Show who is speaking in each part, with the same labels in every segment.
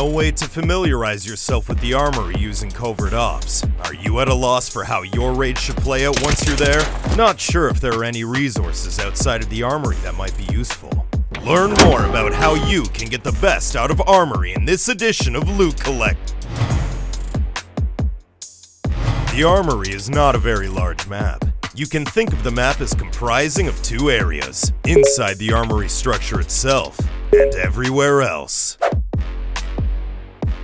Speaker 1: way to familiarize yourself with the Armory using covert ops. Are you at a loss for how your raid should play out once you're there? Not sure if there are any resources outside of the Armory that might be useful? Learn more about how you can get the best out of Armory in this edition of Loot Collect. The Armory is not a very large map. You can think of the map as comprising of two areas, inside the Armory structure itself, and everywhere else.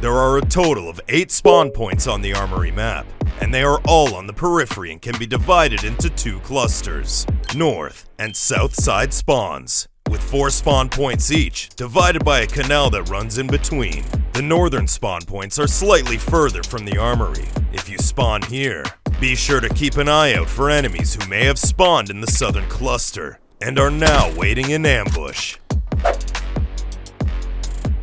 Speaker 1: There are a total of 8 spawn points on the Armory map, and they are all on the periphery and can be divided into 2 clusters, north and south side spawns, with 4 spawn points each, divided by a canal that runs in between. The northern spawn points are slightly further from the Armory. If you spawn here, be sure to keep an eye out for enemies who may have spawned in the southern cluster and are now waiting in ambush.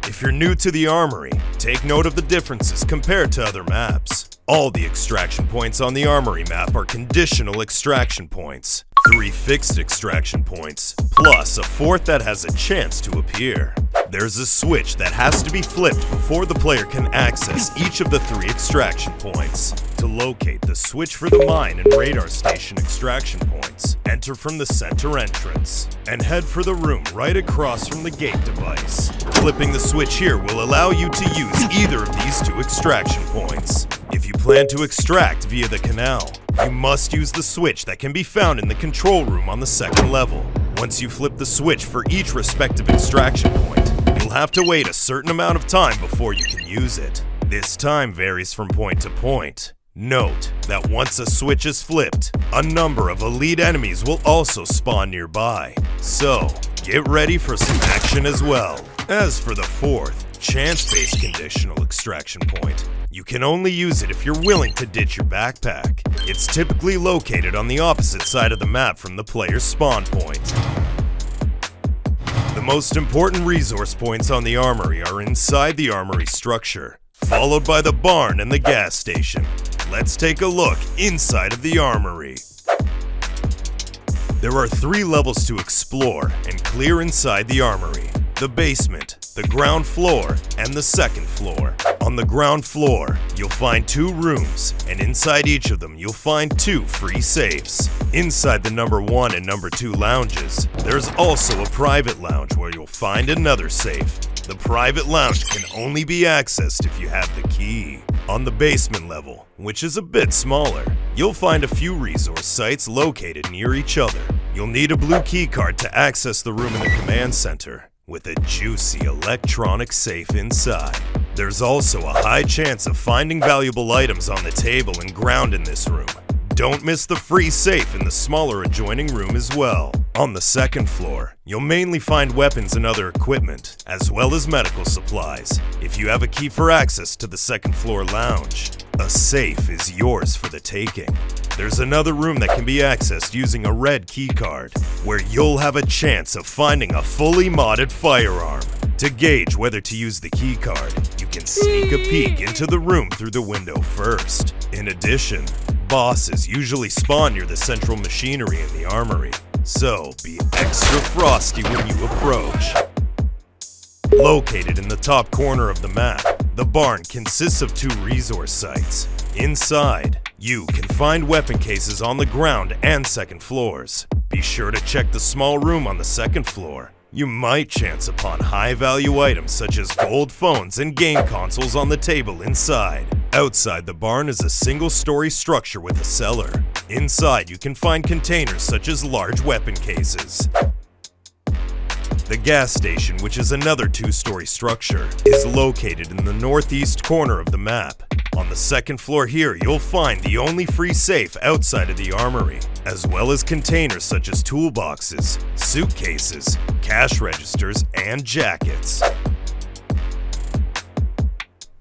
Speaker 1: If you're new to the Armory, take note of the differences compared to other maps. All the extraction points on the Armory map are conditional extraction points, 3 fixed extraction points, plus a 4th that has a chance to appear. There's a switch that has to be flipped before the player can access each of the 3 extraction points. To locate the switch for the mine and radar station extraction points, enter from the center entrance, and head for the room right across from the gate device. Flipping the switch here will allow you to use either of these 2 extraction points. If you plan to extract via the canal, you must use the switch that can be found in the control room on the 2nd level. Once you flip the switch for each respective extraction point, you'll have to wait a certain amount of time before you can use it. This time varies from point to point. Note that once a switch is flipped, a number of elite enemies will also spawn nearby, so get ready for some action as well. As for the 4th, chance-based conditional extraction point, you can only use it if you're willing to ditch your backpack. It's typically located on the opposite side of the map from the player's spawn point. The most important resource points on the Armory are inside the Armory structure, followed by the barn and the gas station. Let's take a look inside of the Armory. There are 3 levels to explore and clear inside the Armory: the basement, the ground floor, and the 2nd floor. On the ground floor, you'll find 2 rooms, and inside each of them you'll find 2 free safes. Inside the number 1 and number 2 lounges, there's also a private lounge where you'll find another safe. The private lounge can only be accessed if you have the key. On the basement level, which is a bit smaller, you'll find a few resource sites located near each other. You'll need a blue key card to access the room in the command center, with a juicy electronic safe inside. There's also a high chance of finding valuable items on the table and ground in this room. Don't miss the free safe in the smaller adjoining room as well. On the 2nd floor, you'll mainly find weapons and other equipment, as well as medical supplies. If you have a key for access to the 2nd floor lounge, a safe is yours for the taking. There's another room that can be accessed using a red key card, where you'll have a chance of finding a fully modded firearm. To gauge whether to use the key card, you can sneak a peek into the room through the window first. In addition, bosses usually spawn near the central machinery in the Armory, so be extra frosty when you approach. Located in the top corner of the map, the barn consists of 2 resource sites. Inside, you can find weapon cases on the ground and 2nd floors. Be sure to check the small room on the 2nd floor. You might chance upon high-value items such as gold phones and game consoles on the table inside. Outside the barn is a single-story structure with a cellar. Inside you can find containers such as large weapon cases. The gas station, which is another 2-story structure, is located in the northeast corner of the map. On the 2nd floor here, you'll find the only free safe outside of the Armory, as well as containers such as toolboxes, suitcases, cash registers, and jackets.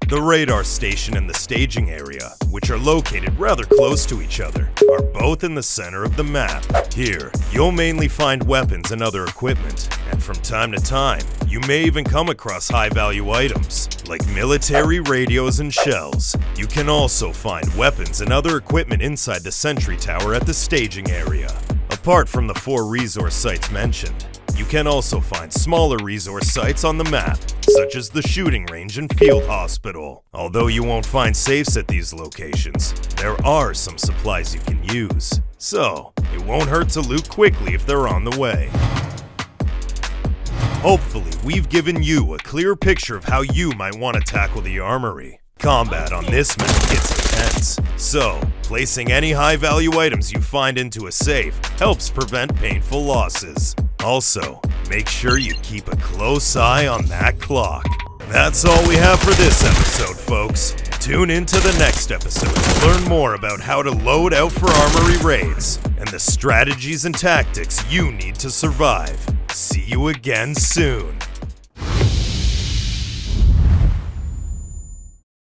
Speaker 1: The radar station and the staging area, which are located rather close to each other, are both in the center of the map. Here, you'll mainly find weapons and other equipment, and from time to time, you may even come across high-value items, like military radios and shells. You can also find weapons and other equipment inside the sentry tower at the staging area. Apart from the 4 resource sites mentioned, You can also find smaller resource sites on the map, such as the shooting range and field hospital. Although you won't find safes at these locations, there are some supplies you can use. So, it won't hurt to loot quickly if they're on the way. Hopefully, we've given you a clear picture of how you might want to tackle the Armory. Combat on this map gets intense, so placing any high-value items you find into a safe helps prevent painful losses. Also, make sure you keep a close eye on that clock. That's all we have for this episode, folks. Tune in to the next episode to learn more about how to load out for Armory raids and the strategies and tactics you need to survive. See you again soon.